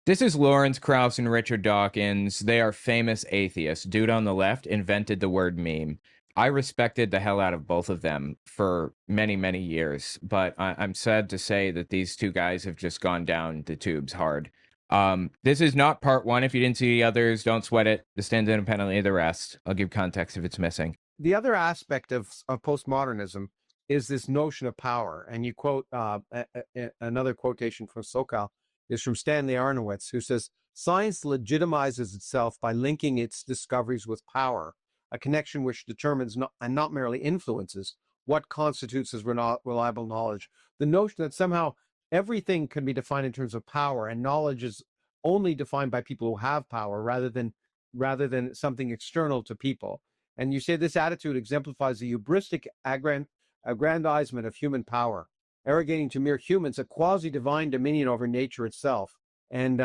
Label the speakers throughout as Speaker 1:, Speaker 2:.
Speaker 1: This is Laurence Krauss and Richard Dawkins. They are famous atheists. Dude on the left invented the word meme. I respected the hell out of both of them for many, many years, but I'm sad to say that these two guys have just gone down the tubes hard. This is not part one. If you didn't see the others, don't sweat it. This stands independently of the rest. I'll give context if it's missing.
Speaker 2: The other aspect of postmodernism is this notion of power. And you quote another quotation from SoCal is from Stanley Arnowitz, who says, science legitimizes itself by linking its discoveries with power, a connection which determines and not merely influences what constitutes as reliable knowledge. The notion that somehow everything can be defined in terms of power, and knowledge is only defined by people who have power rather than something external to people. And you say this attitude exemplifies the hubristic aggrandizement of human power, arrogating to mere humans a quasi-divine dominion over nature itself. And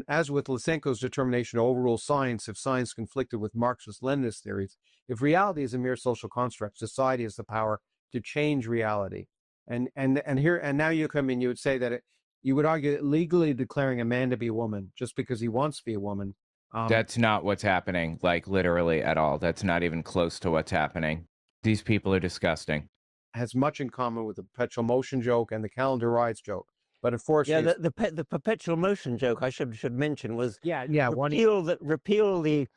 Speaker 2: as with Lysenko's determination to overrule science if science conflicted with Marxist-Leninist theories, if reality is a mere social construct, society has the power to change reality. And now you come in, you would say that you would argue that legally declaring a man to be a woman just because he wants to be a woman.
Speaker 1: That's not what's happening, like literally at all. That's not even close to what's happening. These people are disgusting.
Speaker 2: Has much in common with the perpetual motion joke and the calendar rides joke. But unfortunately,
Speaker 3: the perpetual motion joke I should mention was repeal the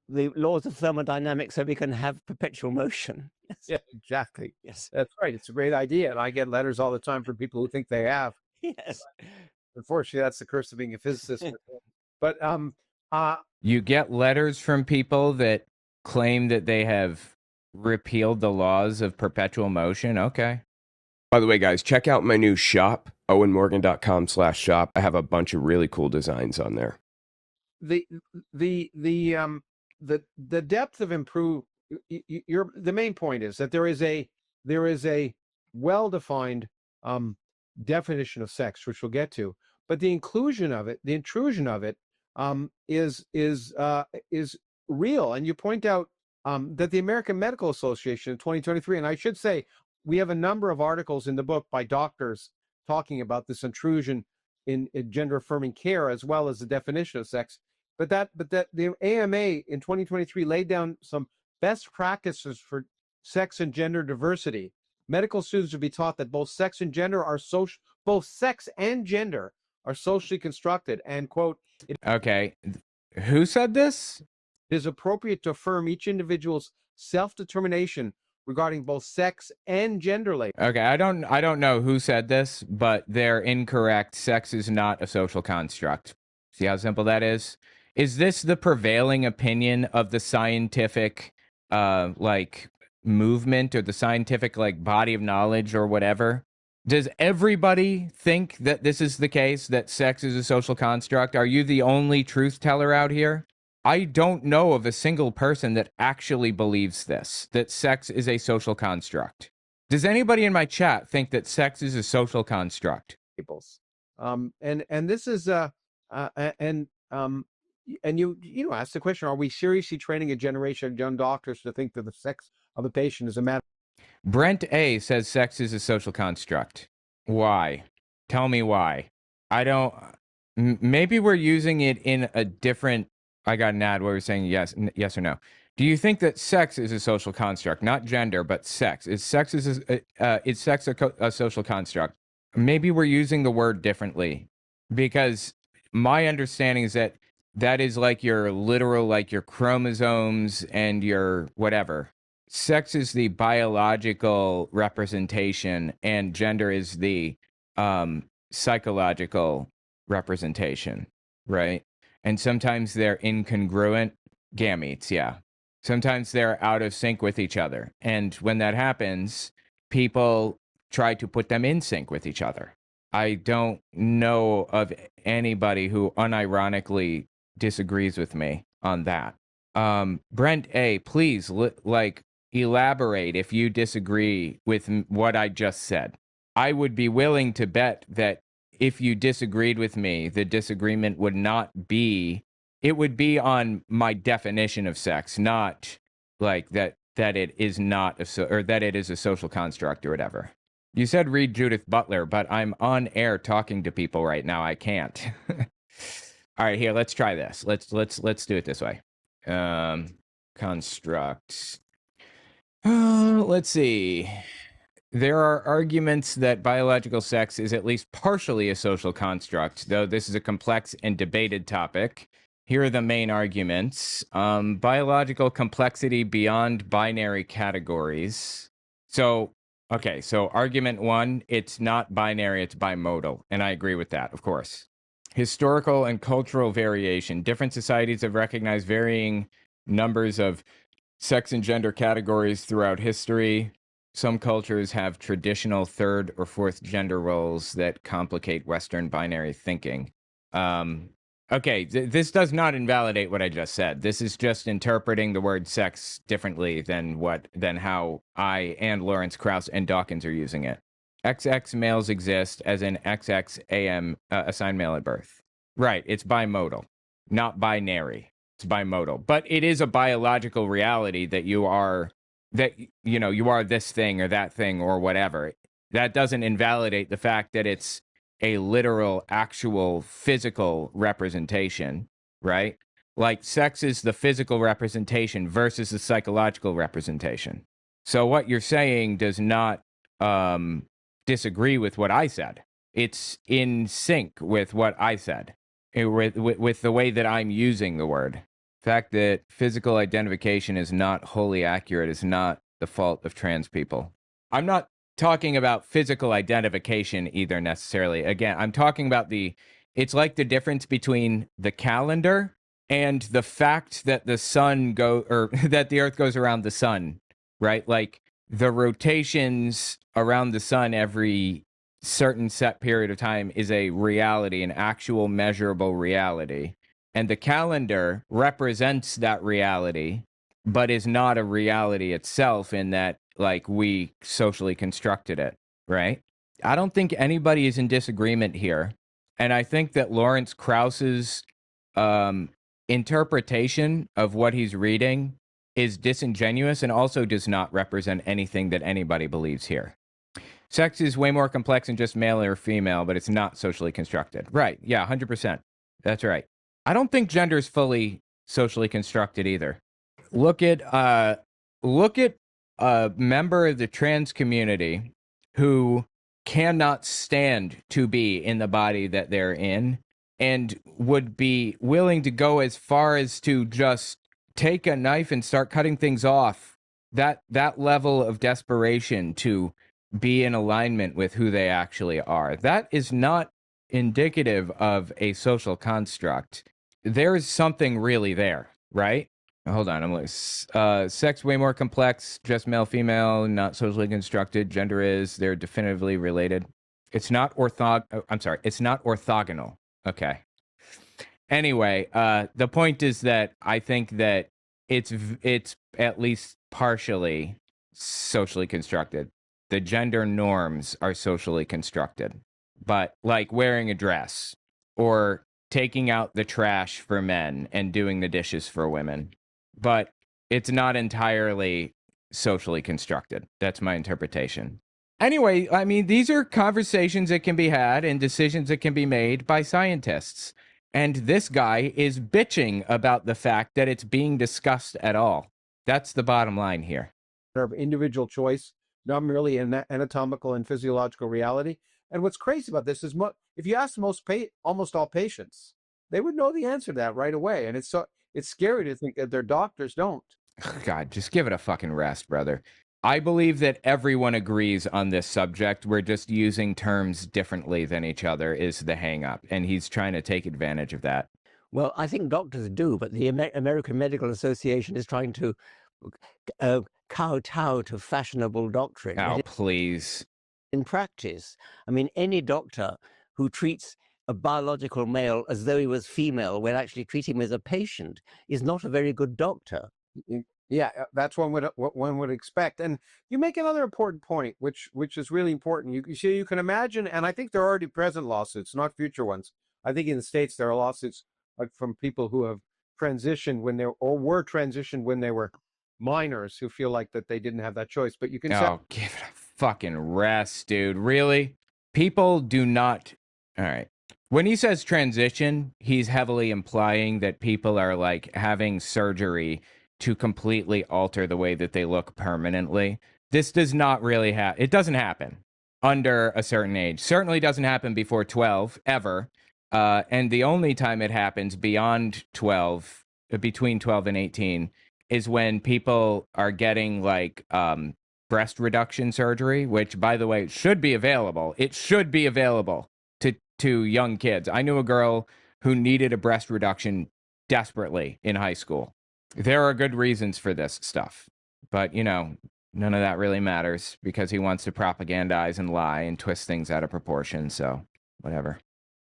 Speaker 3: laws of thermodynamics so we can have perpetual motion. Yes.
Speaker 2: Yeah, exactly.
Speaker 3: Yes,
Speaker 2: that's right. It's a great idea, and I get letters all the time from people who think they have.
Speaker 3: Yes.
Speaker 2: Unfortunately, that's the curse of being a physicist. But
Speaker 1: you get letters from people that claim that they have repealed the laws of perpetual motion. Okay.
Speaker 4: By the way, guys, check out my new shop, owenmorgan.com/shop. I have a bunch of really cool designs on there.
Speaker 2: The depth of the main point is that there is a well-defined definition of sex, which we'll get to, but the intrusion of it is real. And you point out that the American Medical Association in 2023, and I should say, we have a number of articles in the book by doctors talking about this intrusion in gender-affirming care, as well as the definition of sex. But that the AMA in 2023 laid down some best practices for sex and gender diversity. Medical students would be taught that both sex and gender are socially constructed, and quote,
Speaker 1: okay, who said this?
Speaker 2: It is appropriate to affirm each individual's self-determination regarding both sex and gender labor.
Speaker 1: Okay, I don't know who said this, but they're incorrect. Sex is not a social construct. See how simple that is? Is this the prevailing opinion of the scientific movement, or the scientific body of knowledge or whatever? Does everybody think that this is the case, that sex is a social construct? Are you the only truth teller out here? I don't know of a single person that actually believes this, that sex is a social construct. Does anybody in my chat think that sex is a social construct?
Speaker 2: And this is and you ask the question: are we seriously training a generation of young doctors to think that the sex of a patient is a matter?
Speaker 1: Brent A says sex is a social construct. Why? Tell me why. I don't. Maybe we're using it in a different. I got an ad where we're saying yes or no. Do you think that sex is a social construct, not gender, but sex? Is sex a social construct? Maybe we're using the word differently, because my understanding is that is like your literal, like your chromosomes and your whatever. Sex is the biological representation, and gender is the psychological representation, right? And sometimes they're incongruent gametes, yeah. Sometimes they're out of sync with each other. And when that happens, people try to put them in sync with each other. I don't know of anybody who unironically disagrees with me on that. Brent A, please, elaborate if you disagree with what I just said. I would be willing to bet that if you disagreed with me, the disagreement would not be, it would be on my definition of sex, not like that it is not or that it is a social construct or whatever. You said read Judith Butler, but I'm on air talking to people right now. I can't. All right, here, let's try this. Let's do it this way. Construct. Let's see. There are arguments that biological sex is at least partially a social construct, though this is a complex and debated topic. Here are the main arguments. Biological complexity beyond binary categories. So, okay, so argument one, it's not binary, it's bimodal. And I agree with that, of course. Historical and cultural variation. Different societies have recognized varying numbers of sex and gender categories throughout history. Some cultures have traditional third or fourth gender roles that complicate Western binary thinking. Okay, this does not invalidate what I just said. This is just interpreting the word sex differently than how I and Laurence Krauss and Dawkins are using it. XX males exist, as in XX AM assigned male at birth. Right, it's bimodal, not binary. It's bimodal, but it is a biological reality that you are this thing or that thing or whatever. That doesn't invalidate the fact that it's a literal, actual, physical representation, right? Like sex is the physical representation versus the psychological representation. So what you're saying does not disagree with what I said. It's in sync with what I said, with the way that I'm using the word. The fact that physical identification is not wholly accurate is not the fault of trans people. I'm not talking about physical identification either necessarily. Again, I'm talking about it's like the difference between the calendar and the fact that the sun that the earth goes around the sun, right? Like the rotations around the sun every certain set period of time is a reality, an actual measurable reality. And the calendar represents that reality, but is not a reality itself in that, like, we socially constructed it, right? I don't think anybody is in disagreement here. And I think that Laurence Krauss's interpretation of what he's reading is disingenuous and also does not represent anything that anybody believes here. Sex is way more complex than just male or female, but it's not socially constructed. Right. Yeah, 100%. That's right. I don't think gender is fully socially constructed either. Look at a member of the trans community who cannot stand to be in the body that they're in and would be willing to go as far as to just take a knife and start cutting things off. That level of desperation to be in alignment with who they actually are. That is not indicative of a social construct. There is something really there, right? Hold on, I'm like, sex way more complex, just male, female, not socially constructed. Gender is, they're definitively related. It's not it's not orthogonal. Okay. Anyway, the point is that I think that it's at least partially socially constructed. The gender norms are socially constructed, but like wearing a dress or taking out the trash for men and doing the dishes for women. But it's not entirely socially constructed. That's my interpretation. Anyway, I mean, these are conversations that can be had and decisions that can be made by scientists. And this guy is bitching about the fact that it's being discussed at all. That's the bottom line here.
Speaker 2: Of individual choice, not merely an anatomical and physiological reality. And what's crazy about this is if you ask almost all patients, they would know the answer to that right away. And it's scary to think that their doctors don't.
Speaker 1: God, just give it a fucking rest, brother. I believe that everyone agrees on this subject. We're just using terms differently than each other is the hang-up, and he's trying to take advantage of that.
Speaker 3: Well, I think doctors do, but the American Medical Association is trying to kowtow to fashionable doctrine.
Speaker 1: Oh, please.
Speaker 3: In practice, I mean, any doctor who treats a biological male as though he was female when actually treating him as a patient is not a very good doctor.
Speaker 2: Yeah, that's what one would expect. And you make another important point, which is really important. You can imagine, and I think there are already present lawsuits, not future ones. I think in the States there are lawsuits from people who have transitioned were transitioned when they were minors who feel like that they didn't have that choice. But you can
Speaker 1: give it a fucking rest, dude. Really? People do not. All right. When he says transition, he's heavily implying that people are like having surgery to completely alter the way that they look permanently. This does not really happen. It doesn't happen under a certain age. Certainly doesn't happen before 12, ever. And the only time it happens beyond 12, between 12 and 18, is when people are getting like breast reduction surgery, which, by the way, should be available. It should be available to young kids. I knew a girl who needed a breast reduction desperately in high school. There are good reasons for this stuff, but you know, none of that really matters because he wants to propagandize and lie and twist things out of proportion. So whatever.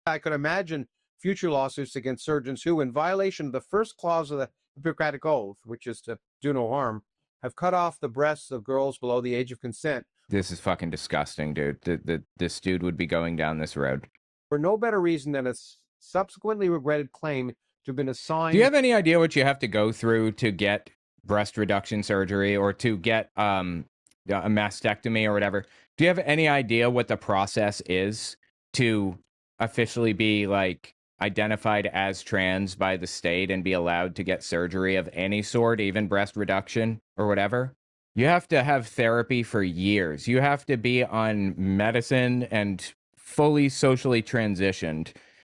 Speaker 2: I could imagine future lawsuits against surgeons who, in violation of the first clause of the Hippocratic Oath, which is to do no harm, have cut off the breasts of girls below the age of consent.
Speaker 1: This is fucking disgusting, dude. This dude would be going down this road
Speaker 2: for no better reason than a subsequently regretted claim to have been assigned.
Speaker 1: Do you have any idea what you have to go through to get breast reduction surgery or to get a mastectomy or whatever? Do you have any idea what the process is to officially be like identified as trans by the state and be allowed to get surgery of any sort, even breast reduction or whatever? You have to have therapy for years. You have to be on medicine and fully socially transitioned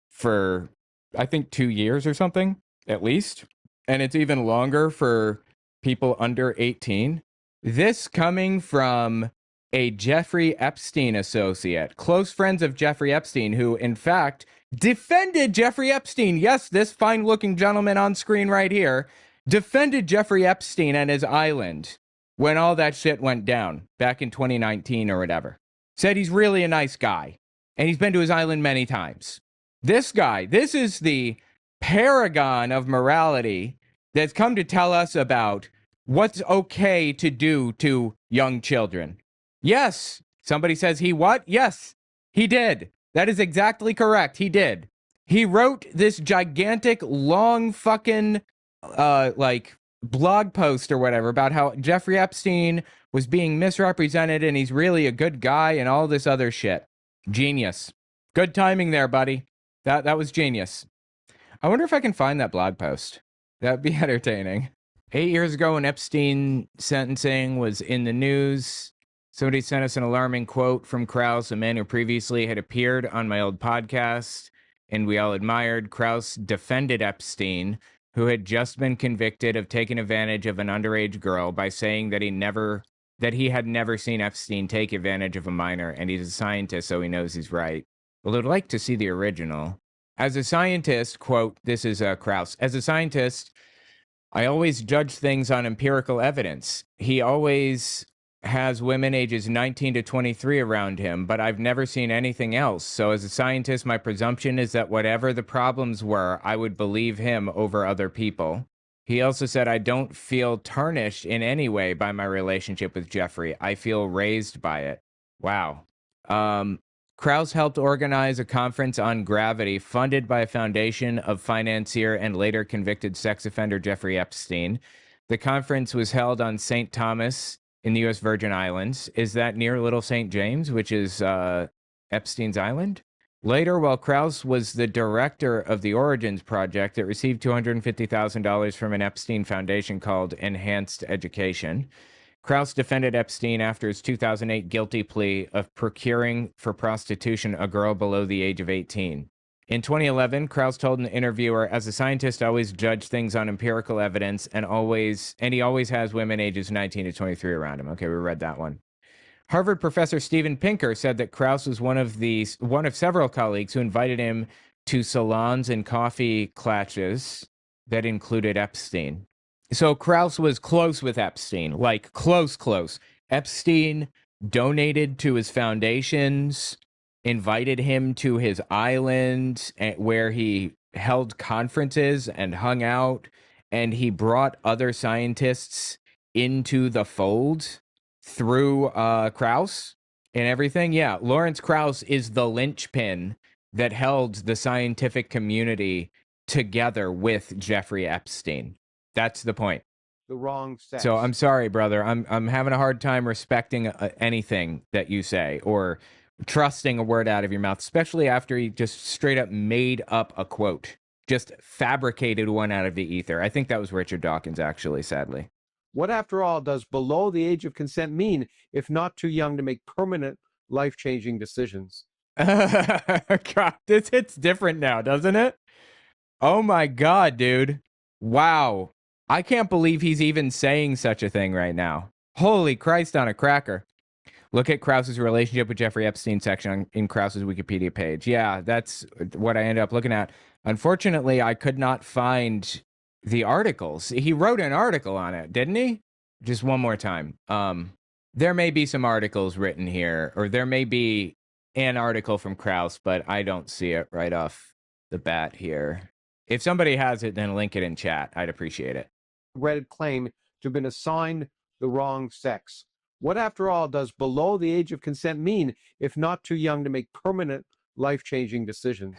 Speaker 1: for, I think, 2 years or something, at least. And it's even longer for people under 18. This coming from a Jeffrey Epstein associate, close friends of Jeffrey Epstein, who, in fact, defended Jeffrey Epstein. Yes, this fine-looking gentleman on screen right here defended Jeffrey Epstein and his island when all that shit went down back in 2019 or whatever. Said he's really a nice guy. And he's been to his island many times. This guy, this is the paragon of morality that's come to tell us about what's okay to do to young children. Yes, somebody says he what? Yes, he did. That is exactly correct. He did. He wrote this gigantic, long fucking, like, blog post or whatever about how Jeffrey Epstein was being misrepresented and he's really a good guy and all this other shit. Genius. Good timing there, buddy. That was genius. I wonder if I can find that blog post. That'd be entertaining. 8 years ago when Epstein sentencing was in the news, somebody sent us an alarming quote from Krauss, a man who previously had appeared on my old podcast, and we all admired. Krauss defended Epstein, who had just been convicted of taking advantage of an underage girl, by saying that he had never seen Epstein take advantage of a minor, and he's a scientist, so he knows he's right. Well, I'd like to see the original. As a scientist, quote, this is Krauss, as a scientist, I always judge things on empirical evidence. He always has women ages 19 to 23 around him, but I've never seen anything else. So as a scientist, my presumption is that whatever the problems were, I would believe him over other people. He also said, I don't feel tarnished in any way by my relationship with Jeffrey. I feel raised by it. Wow. Krauss helped organize a conference on gravity funded by a foundation of financier and later convicted sex offender Jeffrey Epstein. The conference was held on St. Thomas in the U.S. Virgin Islands. Is that near Little St. James, which is Epstein's island? Later, while Krauss was the director of the Origins Project, it received $250,000 from an Epstein foundation called Enhanced Education. Krauss defended Epstein after his 2008 guilty plea of procuring for prostitution a girl below the age of 18. In 2011, Krauss told an interviewer, as a scientist, I always judge things on empirical evidence and he always has women ages 19 to 23 around him. Okay, we read that one. Harvard professor Steven Pinker said that Krauss was one of several colleagues who invited him to salons and coffee clatches that included Epstein. So Krauss was close with Epstein, like close. Epstein donated to his foundations, invited him to his island where he held conferences and hung out, and he brought other scientists into the fold through Krauss and everything. Yeah, Laurence Krauss is the linchpin that held the scientific community together with Jeffrey Epstein. That's the point.
Speaker 2: The wrong sex.
Speaker 1: So I'm sorry, brother. I'm having a hard time respecting anything that you say or trusting a word out of your mouth, especially after he just straight up made up a quote, just fabricated one out of the ether. I think that was Richard Dawkins, actually, sadly.
Speaker 2: What, after all, does below the age of consent mean if not too young to make permanent life-changing decisions?
Speaker 1: God, this hits different now, doesn't it? Oh my God, dude. Wow. I can't believe he's even saying such a thing right now. Holy Christ on a cracker. Look at Krauss's relationship with Jeffrey Epstein section in Krauss's Wikipedia page. Yeah, that's what I ended up looking at. Unfortunately, I could not find the articles. He wrote an article on it, didn't he? Just one more time. There may be some articles written here, or there may be an article from Krauss, but I don't see it right off the bat here. If somebody has it, then link it in chat. I'd appreciate it.
Speaker 2: Claim to have been assigned the wrong sex. What, after all, does below the age of consent mean if not too young to make permanent life-changing decisions?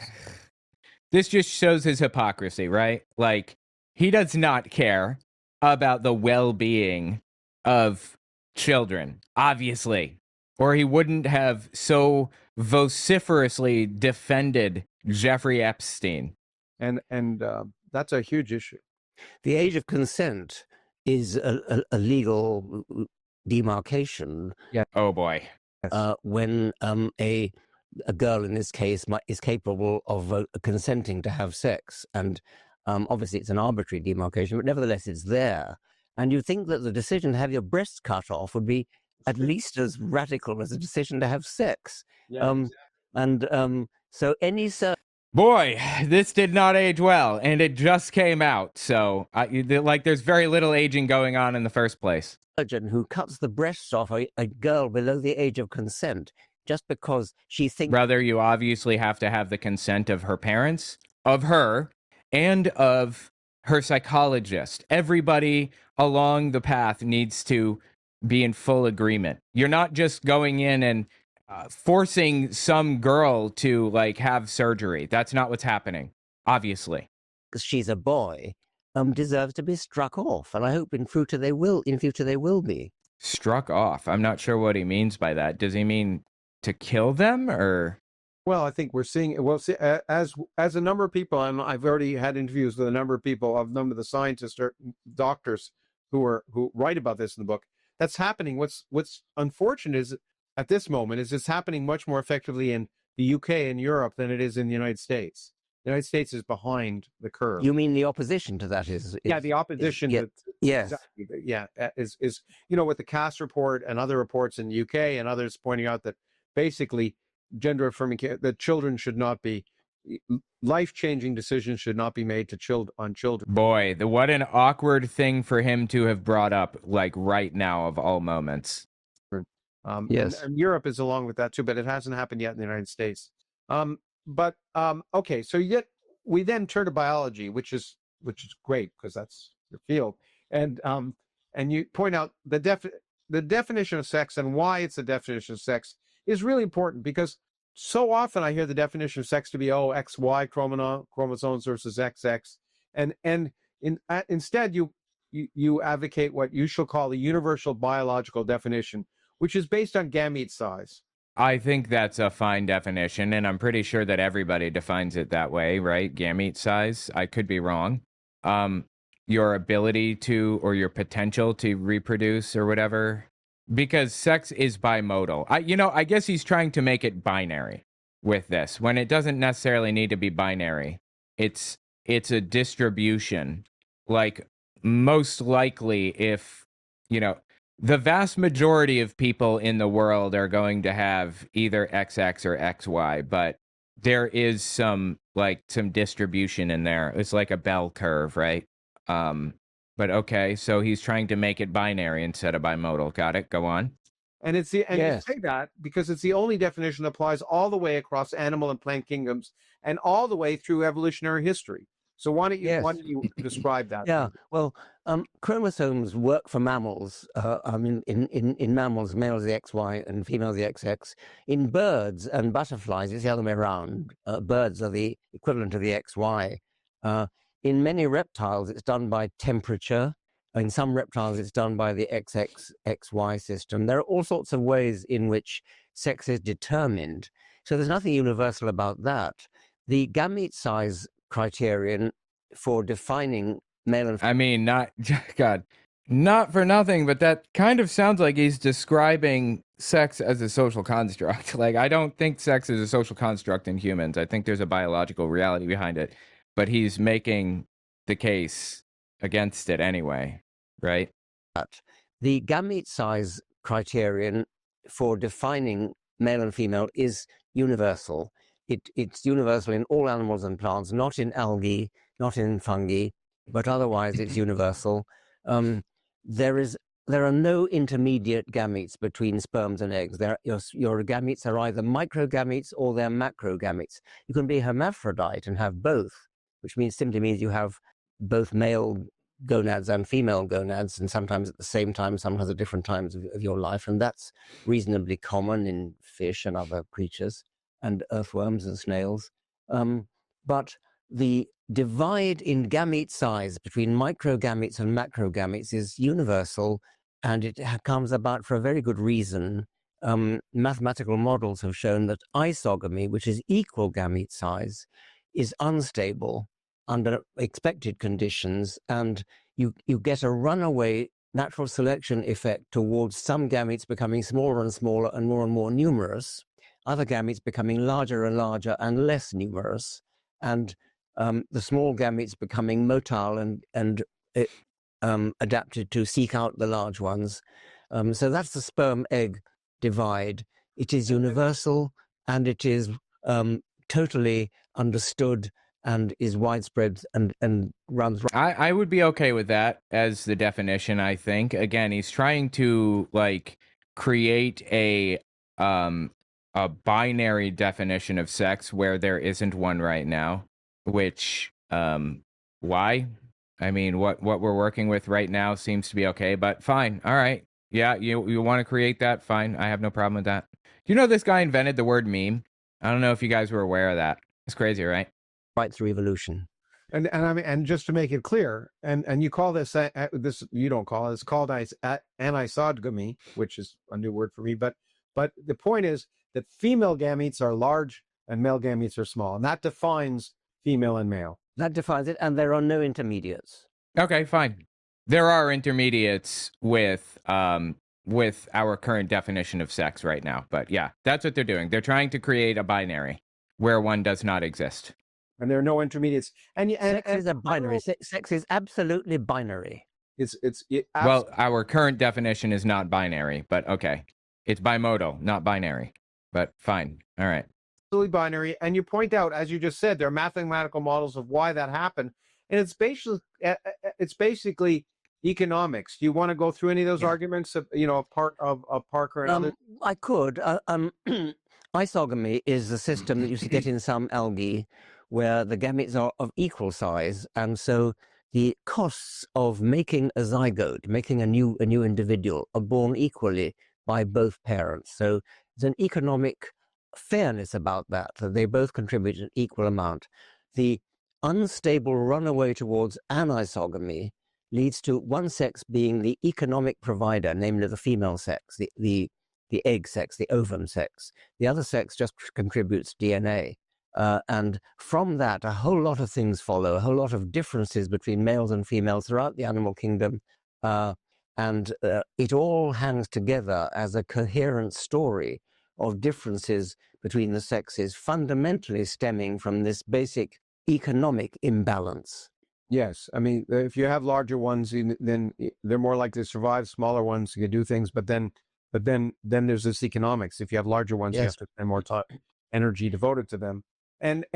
Speaker 1: This just shows his hypocrisy, right? Like, he does not care about the well-being of children, obviously, or he wouldn't have so vociferously defended Jeffrey Epstein.
Speaker 2: And that's a huge issue.
Speaker 3: The age of consent is a legal demarcation.
Speaker 2: Yeah.
Speaker 1: Oh boy.
Speaker 3: When a girl in this case is capable of consenting to have sex, and obviously it's an arbitrary demarcation, but nevertheless it's there. And you think that the decision to have your breasts cut off would be at least as radical as a decision to have sex.
Speaker 2: Yeah,
Speaker 3: exactly. So any
Speaker 1: boy, this did not age well, and it just came out. So, there's very little aging going on in the first place.
Speaker 3: Surgeon who cuts the breasts off a girl below the age of consent just because she thinks...
Speaker 1: Brother, you obviously have to have the consent of her parents, of her, and of her psychologist. Everybody along the path needs to be in full agreement. You're not just going in and forcing some girl to have surgery. That's not what's happening, obviously.
Speaker 3: Because she's a boy, deserves to be struck off, and I hope in future they will be
Speaker 1: struck off. I'm not sure what he means by that. Does he mean to kill them, or?
Speaker 2: Well, I think we're seeing, as a number of people, and I've already had interviews with a number of people, a number of the scientists or doctors who write about this in the book. That's happening. What's unfortunate is at this moment is it's happening much more effectively in the UK and Europe than it is in the United States. The United States is behind the curve.
Speaker 3: You mean the opposition to that is
Speaker 2: yeah, the opposition.
Speaker 3: Yes.
Speaker 2: Exactly, yeah, is with the Cass report and other reports in the UK and others pointing out that basically gender affirming care, that children should not be, life-changing decisions should not be made on children.
Speaker 1: Boy, what an awkward thing for him to have brought up, right now of all moments.
Speaker 2: Yes, and Europe is along with that too, but it hasn't happened yet in the United States. Okay, so yet we then turn to biology, which is great because that's your field, and you point out the definition of sex and why it's a definition of sex is really important, because so often I hear the definition of sex to be XY chromosomes versus XX, and instead you advocate what you shall call the universal biological definition, which is based on gamete size.
Speaker 1: I think that's a fine definition, and I'm pretty sure that everybody defines it that way, right? Gamete size. I could be wrong. Your ability to, or your potential to reproduce or whatever, because sex is bimodal. I guess he's trying to make it binary with this, when it doesn't necessarily need to be binary. It's a distribution. Most likely, if, the vast majority of people in the world are going to have either XX or XY, but there is some distribution in there. It's like a bell curve, right? But okay, so he's trying to make it binary instead of bimodal. Got it? Go on.
Speaker 2: And
Speaker 3: Yes.
Speaker 2: You say that because it's the only definition that applies all the way across animal and plant kingdoms and all the way through evolutionary history. So why don't you describe that?
Speaker 3: Yeah, well, chromosomes work for mammals. In mammals, males the XY and females the XX. In birds and butterflies, it's the other way around. Birds are the equivalent of the XY. In many reptiles, it's done by temperature. In some reptiles, it's done by the XY system. There are all sorts of ways in which sex is determined. So there's nothing universal about that. The gamete size criterion for defining male and
Speaker 1: I mean, not God, not for nothing, but that kind of sounds like he's describing sex as a social construct. Like, I don't think sex is a social construct in humans. I think there's a biological reality behind it, but he's making the case against it anyway, right?
Speaker 3: the gamete size criterion for defining male and female is universal. It's universal in all animals and plants, not in algae, not in fungi, but otherwise it's universal. There are no intermediate gametes between sperms and eggs. Your gametes are either microgametes or they're macrogametes. You can be hermaphrodite and have both, which simply means you have both male gonads and female gonads, and sometimes at the same time, sometimes at different times of your life. And that's reasonably common in fish and other creatures, and earthworms and snails. But the divide in gamete size between microgametes and macrogametes is universal, and it comes about for a very good reason. Mathematical models have shown that isogamy, which is equal gamete size, is unstable under expected conditions, and you get a runaway natural selection effect towards some gametes becoming smaller and smaller and more numerous, other gametes becoming larger and larger and less numerous, and the small gametes becoming motile and adapted to seek out the large ones. So that's the sperm-egg divide. It is universal, and it is totally understood and is widespread and runs.
Speaker 1: I would be okay with that as the definition, I think. Again, he's trying to like create a binary definition of sex where there isn't one right now, which why? I mean, what we're working with right now seems to be okay, but fine. All right. Yeah, you want to create that? Fine. I have no problem with that. You know, this guy invented the word meme. I don't know if you guys were aware of that. It's crazy, right?
Speaker 3: Right through evolution.
Speaker 2: And I mean, and just to make it clear, and you call this this, you don't call it, it's called anisogamy, which is a new word for me. But the point is that female gametes are large and male gametes are small, and that defines female and male.
Speaker 3: That defines it, and there are no intermediates.
Speaker 1: Okay, fine. There are intermediates with our current definition of sex right now, but yeah, that's what they're doing. They're trying to create a binary where one does not exist.
Speaker 2: And there are no intermediates. And
Speaker 3: Sex is a binary. Sex is absolutely binary.
Speaker 1: Well, our current definition is not binary, but okay. It's bimodal, not binary. But fine. All right.
Speaker 2: Absolutely binary. And you point out, as you just said, there are mathematical models of why that happened. And it's basically economics. Do you want to go through any of those arguments, a part of Parker and others?
Speaker 3: I could. Isogamy is a system that you get in some algae where the gametes are of equal size, and so the costs of making a zygote, making a new individual, are borne equally by both parents. So there's an economic fairness about that they both contribute an equal amount. The unstable runaway towards anisogamy leads to one sex being the economic provider, namely the female sex, the egg sex, the ovum sex. The other sex just contributes DNA. And from that, a whole lot of things follow, a whole lot of differences between males and females throughout the animal kingdom. And it all hangs together as a coherent story of differences between the sexes, fundamentally stemming from this basic economic imbalance.
Speaker 2: Yes. I mean, if you have larger ones, then they're more likely to survive. Smaller ones, you can do things, but then there's this economics. If you have larger ones,
Speaker 3: Yes.
Speaker 2: you have to spend more time, energy devoted to them. And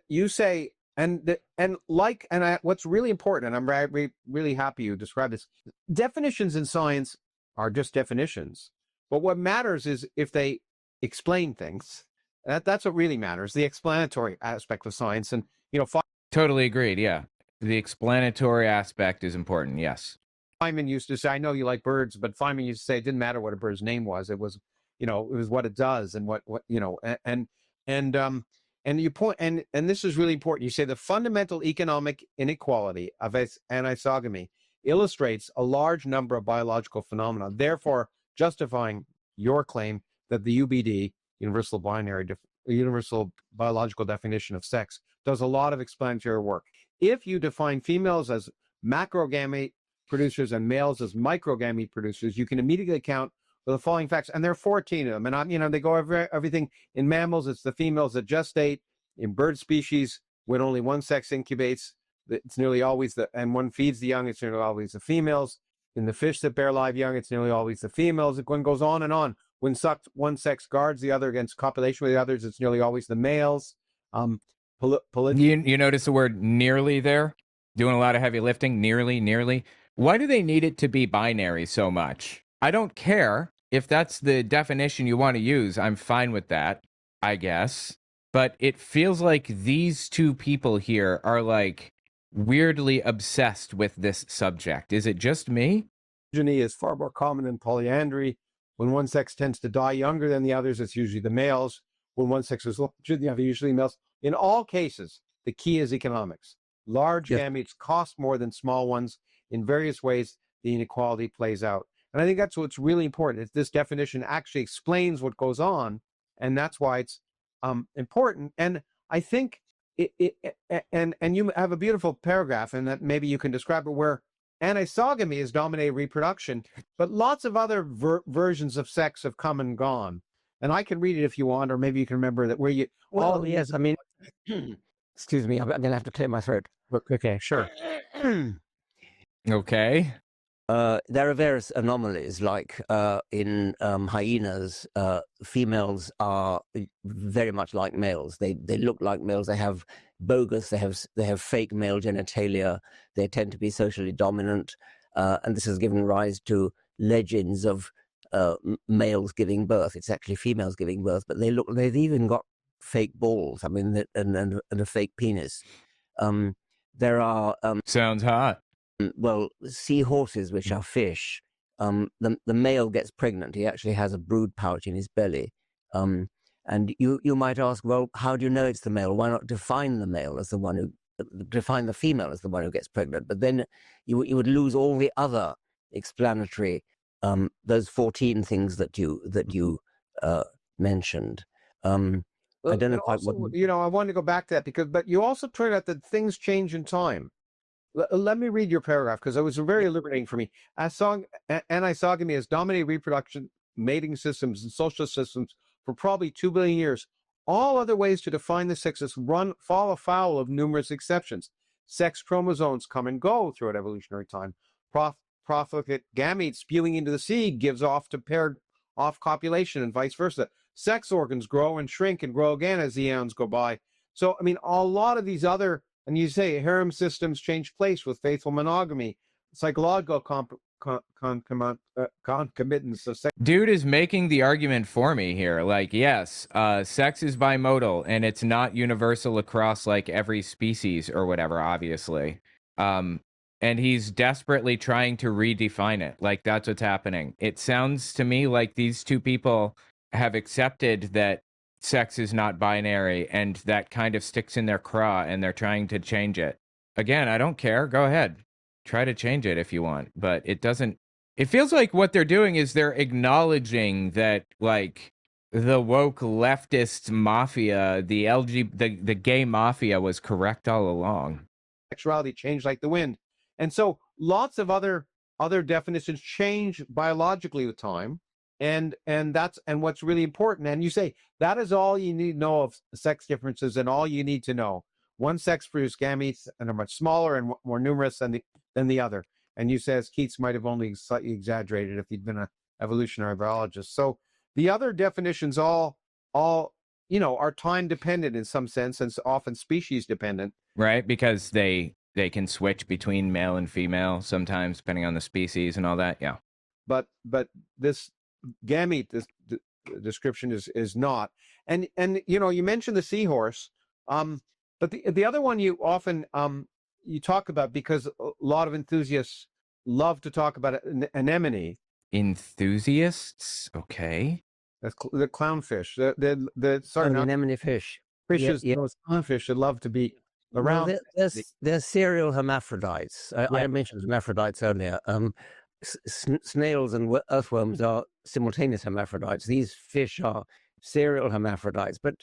Speaker 2: you say, what's really important, and I'm really happy you described this. Definitions in science are just definitions, but what matters is if they explain things. That's what really matters, the explanatory aspect of science. And
Speaker 1: Totally agreed. Yeah, the explanatory aspect is important. Yes.
Speaker 2: Feynman used to say, I know you like birds, but Feynman used to say it didn't matter what a bird's name was. It was, it was what it does and what and you point, and this is really important. You say the fundamental economic inequality of anisogamy illustrates a large number of biological phenomena, therefore justifying your claim that the UBD, universal biological definition of sex, does a lot of explanatory work. If you define females as macrogamete producers and males as microgamete producers, you can immediately account for the following facts. And there are 14 of them. And, they go over everything. In mammals, it's the females that gestate. In bird species, when only one sex incubates, it's nearly always and one feeds the young, it's nearly always the females. In the fish that bear live young, it's nearly always the females. It goes on and on. When one sex guards the other against copulation with the others, it's nearly always the males.
Speaker 1: You notice the word nearly there? Doing a lot of heavy lifting, nearly. Why do they need it to be binary so much? I don't care. If that's the definition you want to use, I'm fine with that, I guess. But it feels like these two people here are like weirdly obsessed with this subject. Is it just me?
Speaker 2: Polygyny is far more common than polyandry. When one sex tends to die younger than the others, it's usually the males. When one sex is larger than the other, usually males. In all cases, the key is economics. Large gametes cost more than small ones. In various ways, the inequality plays out. And I think that's what's really important. This definition actually explains what goes on, and that's why it's important. And I think and you have a beautiful paragraph, and that maybe you can describe it, where anisogamy is dominated reproduction, but lots of other versions of sex have come and gone. And I can read it if you want, or maybe you can remember that where you.
Speaker 3: Well, yes, I mean, excuse me, I'm going to have to clear my throat.
Speaker 2: Okay, sure.
Speaker 1: Okay.
Speaker 3: There are various anomalies, like in hyenas, females are very much like males. They look like males. They have bogus. They have fake male genitalia. They tend to be socially dominant, and this has given rise to legends of males giving birth. It's actually females giving birth, but they've even got fake balls. I mean, and a fake penis. There are
Speaker 1: sounds hot.
Speaker 3: Well, seahorses, which are fish, the male gets pregnant. He actually has a brood pouch in his belly. And you might ask, well, how do you know it's the male? Why not define the male as the one who, define the female as the one who gets pregnant? But then you would lose all the other explanatory, those 14 things that you mentioned. I don't know quite
Speaker 2: also,
Speaker 3: what.
Speaker 2: I wanted to go back to that but you also pointed out that things change in time. Let me read your paragraph, because it was very liberating for me. Anisogamy has dominated reproduction, mating systems, and social systems for probably 2 billion years. All other ways to define the sexes fall afoul of numerous exceptions. Sex chromosomes come and go throughout evolutionary time. Profligate gametes spewing into the sea gives off to paired off copulation, and vice versa. Sex organs grow and shrink and grow again as the eons go by. So, I mean, a lot of these other, and you say harem systems change place with faithful monogamy, psychological concomitance of sex.
Speaker 1: Dude is making the argument for me here. Like, yes, sex is bimodal, and it's not universal across like every species or whatever, obviously. And he's desperately trying to redefine it. Like, that's what's happening. It sounds to me like these two people have accepted that sex is not binary, and that kind of sticks in their craw, and they're trying to change it. Again, I don't care. Go ahead. Try to change it if you want, but it doesn't. It feels like what they're doing is they're acknowledging that, like, the woke leftist mafia, the gay mafia was correct all along.
Speaker 2: Sexuality changed like the wind. And so lots of other definitions change biologically with time. And what's really important. And you say that is all you need to know of sex differences, and all you need to know. One sex produced gametes and are much smaller and more numerous than the other. And you say, as Keats might have only slightly exaggerated if he'd been an evolutionary biologist. So the other definitions all are time dependent in some sense, and often species dependent.
Speaker 1: Right, because they can switch between male and female sometimes depending on the species and all that. Yeah.
Speaker 2: But this gamete, this description is not. And you mentioned the seahorse, but the other one you often you talk about, because a lot of enthusiasts love to talk about anemone.
Speaker 1: Enthusiasts, okay.
Speaker 2: That's the clownfish. The
Speaker 3: anemone fish.
Speaker 2: Fishes, those clownfish that love to be around.
Speaker 3: Well, they're serial hermaphrodites. I mentioned hermaphrodites earlier. Snails and earthworms are simultaneous hermaphrodites. These fish are serial hermaphrodites. But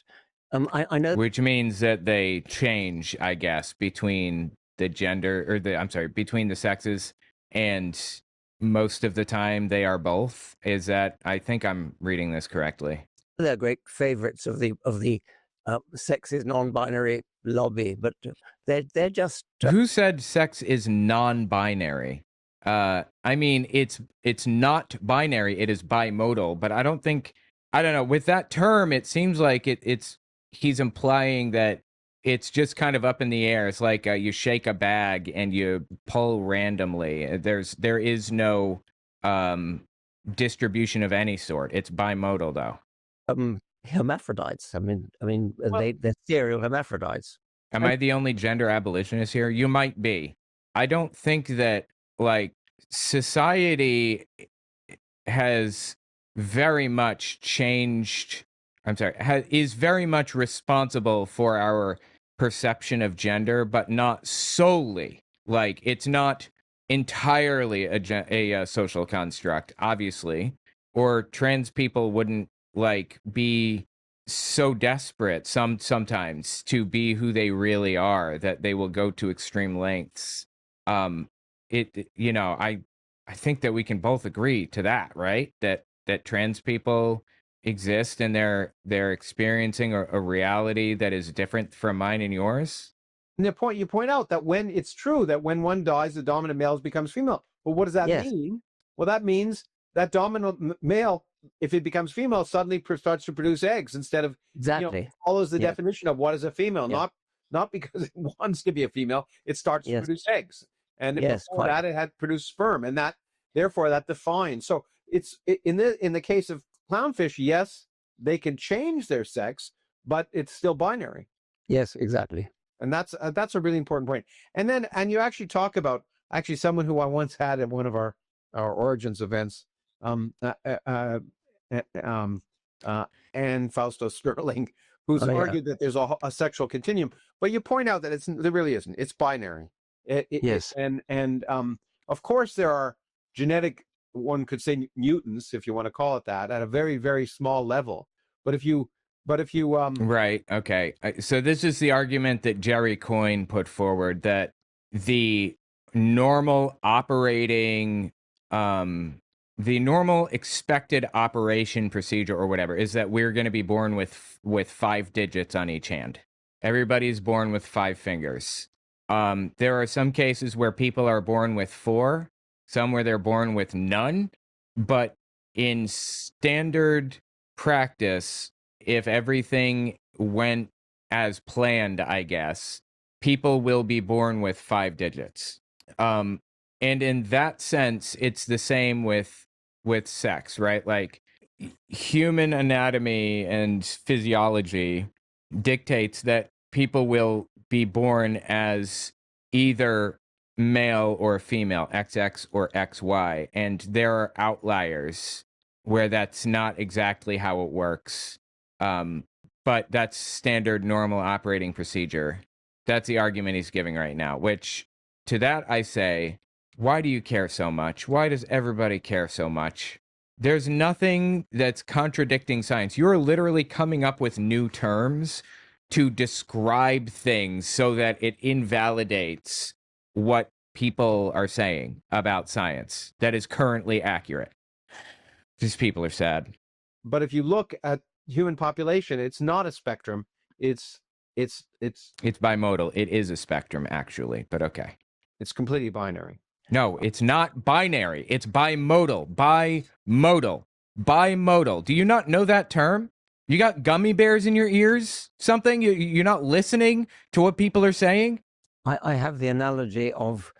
Speaker 3: I know.
Speaker 1: Which means that they change, I guess, between the gender or between the sexes, and most of the time they are both. Is that, I think I'm reading this correctly.
Speaker 3: They're great favorites of the sexist non-binary lobby, but they're just
Speaker 1: Who said sex is non-binary? I mean, it's not binary, it is bimodal, but I don't know, with that term it seems like he's implying that it's just kind of up in the air. It's like you shake a bag and you pull randomly. There is no distribution of any sort. It's bimodal though.
Speaker 3: Hermaphrodites. I mean, they're serial hermaphrodites.
Speaker 1: Am I the only gender abolitionist here? You might be. I don't think that, like, society has very much changed. Is very much responsible for our perception of gender, but not solely. Like, it's not entirely a social construct, obviously, or trans people wouldn't like be so desperate sometimes to be who they really are that they will go to extreme lengths. I think that we can both agree to that, right? That trans people exist and they're experiencing a reality that is different from mine and yours.
Speaker 2: And you point out that when it's true that when one dies, the dominant male becomes female. Well, what does that mean? Well, that means that dominant male, if it becomes female, suddenly starts to produce eggs instead of follows the definition of what is a female, not because it wants to be a female, it starts to produce eggs, and before that it had produced sperm, and that therefore that defines. So it's in the case of clownfish, yes, they can change their sex, but it's still binary.
Speaker 3: Yes, exactly.
Speaker 2: And that's a really important point. And you actually talk about someone who I once had at one of our Origins events, and Fausto Sterling, who's argued that there's a sexual continuum, but you point out that there really isn't. It's binary.
Speaker 3: Yes.
Speaker 2: And of course there are genetic, one could say mutants, if you want to call it that, at a very, very small level. But if you
Speaker 1: right, okay. So this is the argument that Jerry Coyne put forward, that the normal expected operation procedure or whatever is that we're going to be born with 5 digits on each hand. Everybody's born with 5 fingers. There are some cases where people are born with 4, some where they're born with none, but in standard practice, if everything went as planned, I guess, people will be born with 5 digits. And in that sense, it's the same with sex, right? Like, human anatomy and physiology dictates that people will be born as either male or female, XX or XY, and there are outliers where that's not exactly how it works. But that's standard normal operating procedure. That's the argument he's giving right now, which to that I say, why do you care so much? Why does everybody care so much? There's nothing that's contradicting science. You're literally coming up with new terms to describe things so that it invalidates what people are saying about science that is currently accurate. These people are sad.
Speaker 2: But if you look at human population, it's not a spectrum. It's
Speaker 1: bimodal. It is a spectrum, actually, but okay.
Speaker 2: It's completely binary.
Speaker 1: No, it's not binary. It's bimodal. Bimodal. Do you not know that term? You got gummy bears in your ears? Something? You're not listening to what people are saying?
Speaker 3: I have the analogy of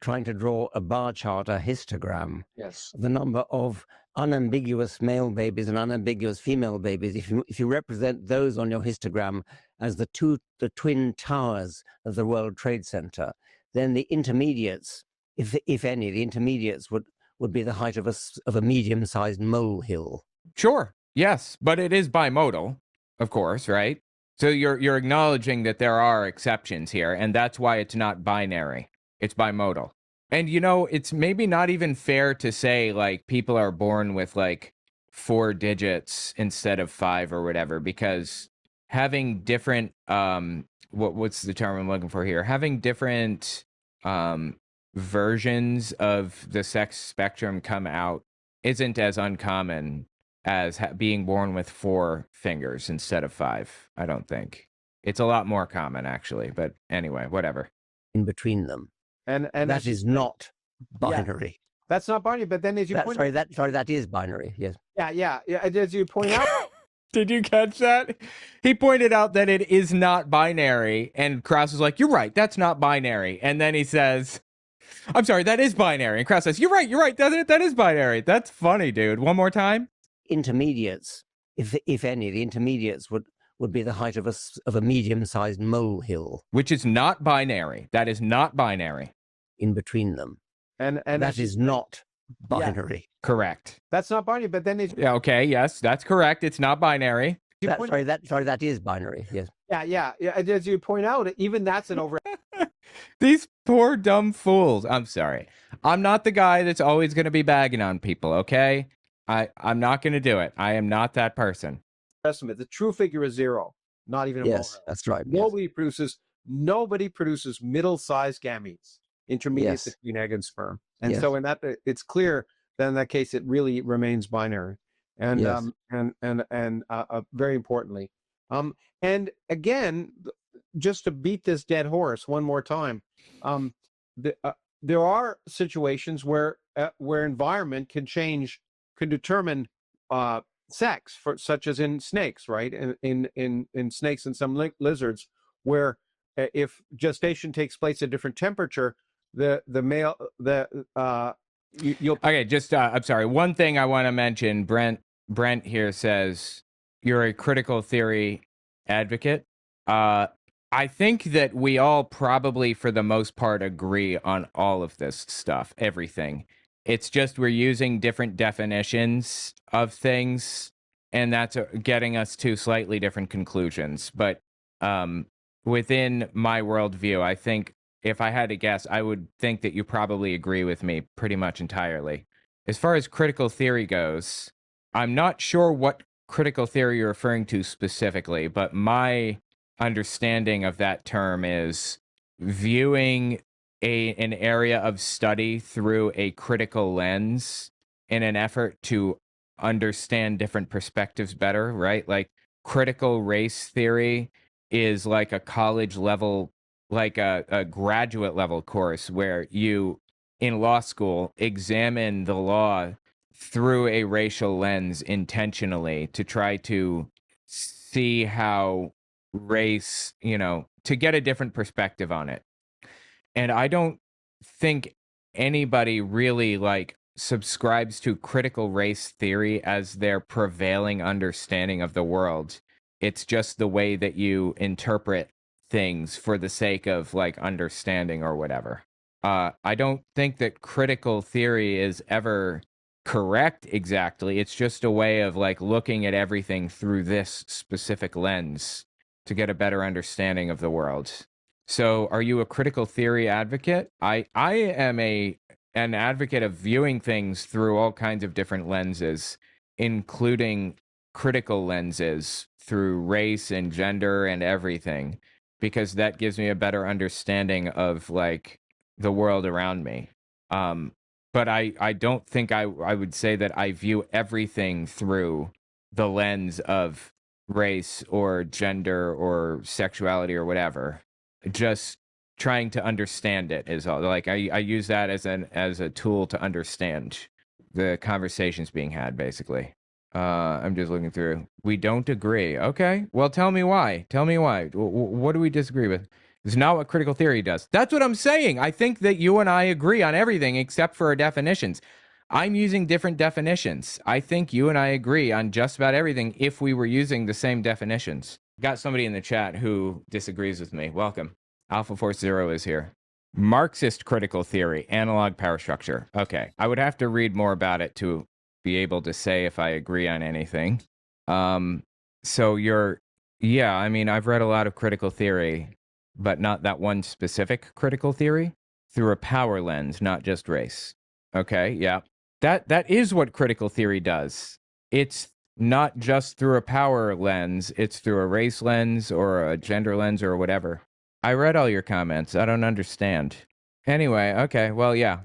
Speaker 3: trying to draw a bar chart, a histogram.
Speaker 2: Yes.
Speaker 3: The number of unambiguous male babies and unambiguous female babies. If you represent those on your histogram as the twin towers of the World Trade Center, then the intermediates, if any, the intermediates would be the height of a medium-sized molehill.
Speaker 1: Sure. Yes, but it is bimodal, of course, right? So you're acknowledging that there are exceptions here, and that's why it's not binary. It's bimodal. And, it's maybe not even fair to say, like, people are born with, like, 4 digits instead of 5 or whatever, because having different what's the term I'm looking for here? Having different versions of the sex spectrum come out isn't as uncommon as being born with 4 fingers instead of 5. I don't think it's a lot more common actually, but anyway, whatever.
Speaker 3: In between them,
Speaker 2: and
Speaker 3: that is not binary.
Speaker 2: That's not binary. But then, as you point,
Speaker 3: that is binary. Yes.
Speaker 2: yeah. As you point out,
Speaker 1: Did you catch that? He pointed out that it is not binary, and Krauss was like, "You're right, that's not binary." And then he says, "I'm sorry, that is binary." And Krauss says, "You're right, that is binary." That's funny, dude. One more time.
Speaker 3: Intermediates, if any, the intermediates would be the height of a medium-sized molehill.
Speaker 1: Which is not binary. That is not binary.
Speaker 3: In between them,
Speaker 2: and
Speaker 3: that is not binary.
Speaker 2: Yeah.
Speaker 1: Correct.
Speaker 2: That's not binary. But then,
Speaker 1: Yeah. Okay. Yes, that's correct. It's not binary.
Speaker 3: That is binary. Yes.
Speaker 2: Yeah. As you point out, even that's an over.
Speaker 1: These poor dumb fools. I'm sorry. I'm not the guy that's always going to be bagging on people. Okay. I'm not going to do it. I am not that person.
Speaker 2: Estimate. The true figure is 0. Not even a
Speaker 3: Yes,
Speaker 2: molehill.
Speaker 3: that's right.
Speaker 2: Nobody produces middle-sized gametes, intermediate
Speaker 3: Yes.
Speaker 2: between egg and sperm. And
Speaker 3: Yes.
Speaker 2: so in that, it's clear that in that case it really remains binary. And
Speaker 3: Yes.
Speaker 2: very importantly, and again, just to beat this dead horse one more time, there are situations where environment can determine sex, such as in snakes, right? In snakes and some lizards, where if gestation takes place at a different temperature, the male you'll
Speaker 1: Okay, just I'm sorry. One thing I want to mention, Brent here says you're a critical theory advocate. I think that we all probably, for the most part, agree on all of this stuff, everything. It's just we're using different definitions of things, and that's getting us to slightly different conclusions. But within my worldview, I think if I had to guess, I would think that you probably agree with me pretty much entirely. As far as critical theory goes, I'm not sure what critical theory you're referring to specifically, but my understanding of that term is viewing an area of study through a critical lens in an effort to understand different perspectives better, right? Like critical race theory is like a college level, like a graduate level course where you, in law school, examine the law through a racial lens intentionally to try to see how race, to get a different perspective on it. And I don't think anybody really subscribes to critical race theory as their prevailing understanding of the world. It's just the way that you interpret things for the sake of understanding or whatever. I don't think that critical theory is ever correct exactly. It's just a way of looking at everything through this specific lens to get a better understanding of the world. So are you a critical theory advocate? I am an advocate of viewing things through all kinds of different lenses, including critical lenses through race and gender and everything, because that gives me a better understanding of the world around me. But I don't think I would say that I view everything through the lens of race or gender or sexuality or whatever. Just trying to understand it is all. I use that as a tool to understand the conversations being had, basically. I'm just looking through. We don't agree. Okay. Well, tell me why. What do we disagree with? It's not what critical theory does. That's what I'm saying. I think that you and I agree on everything except for our definitions. I'm using different definitions. I think you and I agree on just about everything if we were using the same definitions. Got somebody in the chat who disagrees with me. Welcome. Alpha Force Zero is here. Marxist critical theory, analog power structure. Okay. I would have to read more about it to be able to say if I agree on anything. I've read a lot of critical theory, but not that one specific critical theory through a power lens, not just race. Okay, yeah. That is what critical theory does. it's not just through a power lens, it's through a race lens or a gender lens or whatever. I read all your comments. I don't understand. Anyway, okay, well, yeah,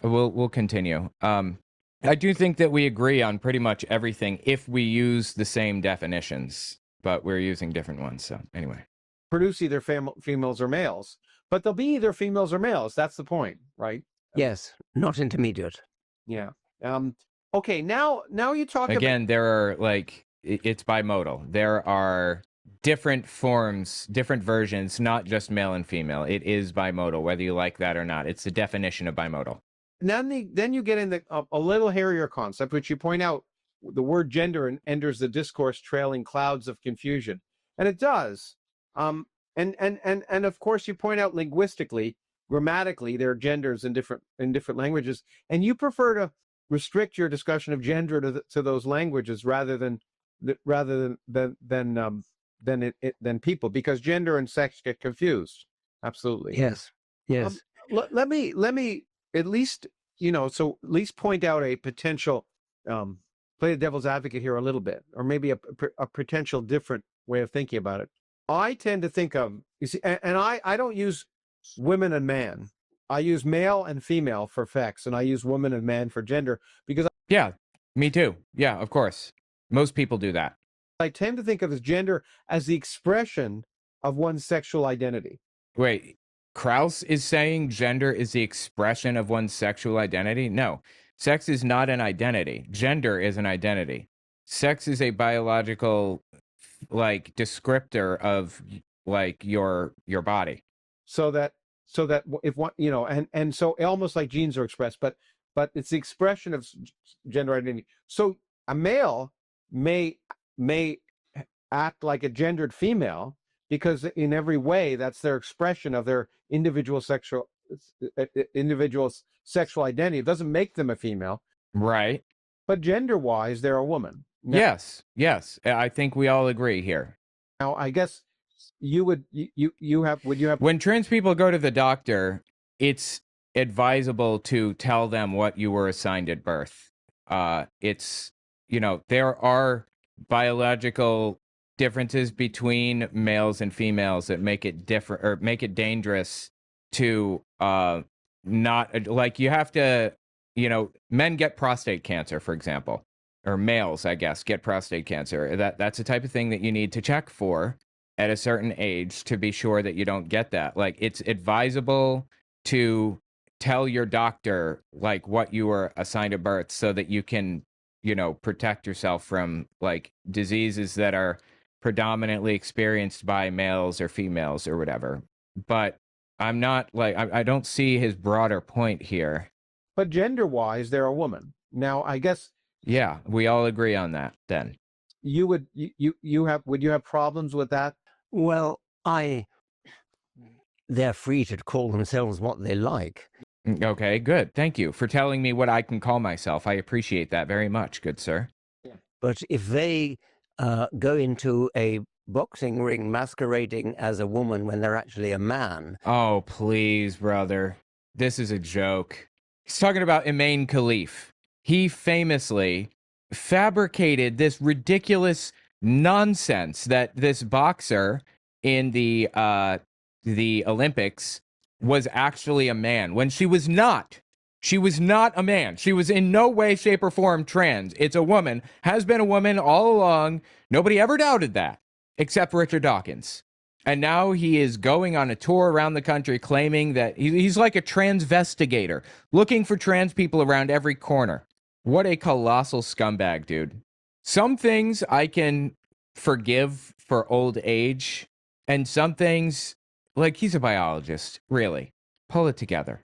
Speaker 1: we'll continue. I do think that we agree on pretty much everything if we use the same definitions, but we're using different ones. So anyway,
Speaker 2: Produce either females or males, but they'll be either females or males. That's the point, right?
Speaker 3: Yes, not intermediate.
Speaker 2: Yeah. Okay. Now you talk
Speaker 1: again, there are like it's bimodal. There are different forms, different versions, not just male and female. It is bimodal, whether you like that or not. It's the definition of bimodal.
Speaker 2: Then you get in a little hairier concept, which you point out. The word gender enters the discourse, trailing clouds of confusion, and it does. And of course, you point out linguistically, grammatically, there are genders in different languages, and you prefer to restrict your discussion of gender to those languages rather than people, because gender and sex get confused. Absolutely.
Speaker 3: Yes. Yes.
Speaker 2: Let me at least point out a potential, play the devil's advocate here a little bit, or maybe a potential different way of thinking about it. I tend to think of, you see, and I don't use women and man. I use male and female for sex, and I use woman and man for gender, because
Speaker 1: yeah, me too. Yeah, of course. Most people do that.
Speaker 2: I tend to think of as gender as the expression of one's sexual identity.
Speaker 1: Wait, Krauss is saying gender is the expression of one's sexual identity? No, sex is not an identity. Gender is an identity. Sex is a biological, like, descriptor of like your body.
Speaker 2: So that if one, and so almost like genes are expressed, but it's the expression of gender identity. So a male may act like a gendered female because in every way that's their expression of their individual sexual identity. It doesn't make them a female,
Speaker 1: right?
Speaker 2: But gender-wise, they're a woman. Now,
Speaker 1: yes, I think we all agree here.
Speaker 2: Now, I guess would you have
Speaker 1: when trans people go to the doctor, it's advisable to tell them what you were assigned at birth. It's there are biological differences between males and females that make it different or make it dangerous to not like you have to, men get prostate cancer, for example, or males, I guess, get prostate cancer. That's the type of thing that you need to check for at a certain age to be sure that you don't get that. Like, it's advisable to tell your doctor like what you were assigned at birth so that you can, protect yourself from like diseases that are predominantly experienced by males or females or whatever. But I'm not like, I don't see his broader point here.
Speaker 2: But gender-wise, they're a woman. Now, I guess.
Speaker 1: Yeah, we all agree on that then.
Speaker 2: Would you have problems with that?
Speaker 3: Well, they're free to call themselves what they like.
Speaker 1: Okay, good. Thank you for telling me what I can call myself. I appreciate that very much, good sir.
Speaker 3: But if they go into a boxing ring masquerading as a woman when they're actually a man.
Speaker 1: Oh, please, brother. This is a joke. He's talking about Imane Khalif. He famously fabricated this ridiculous nonsense that this boxer in the Olympics was actually a man when she was not. She was not a man. She was in no way, shape, or form trans. It's a woman, has been a woman all along. Nobody ever doubted that, except Richard Dawkins. And now he is going on a tour around the country claiming that he's like a transvestigator, looking for trans people around every corner. What a colossal scumbag, dude. Some things I can forgive for old age, and some things, like, he's a biologist, really. Pull it together.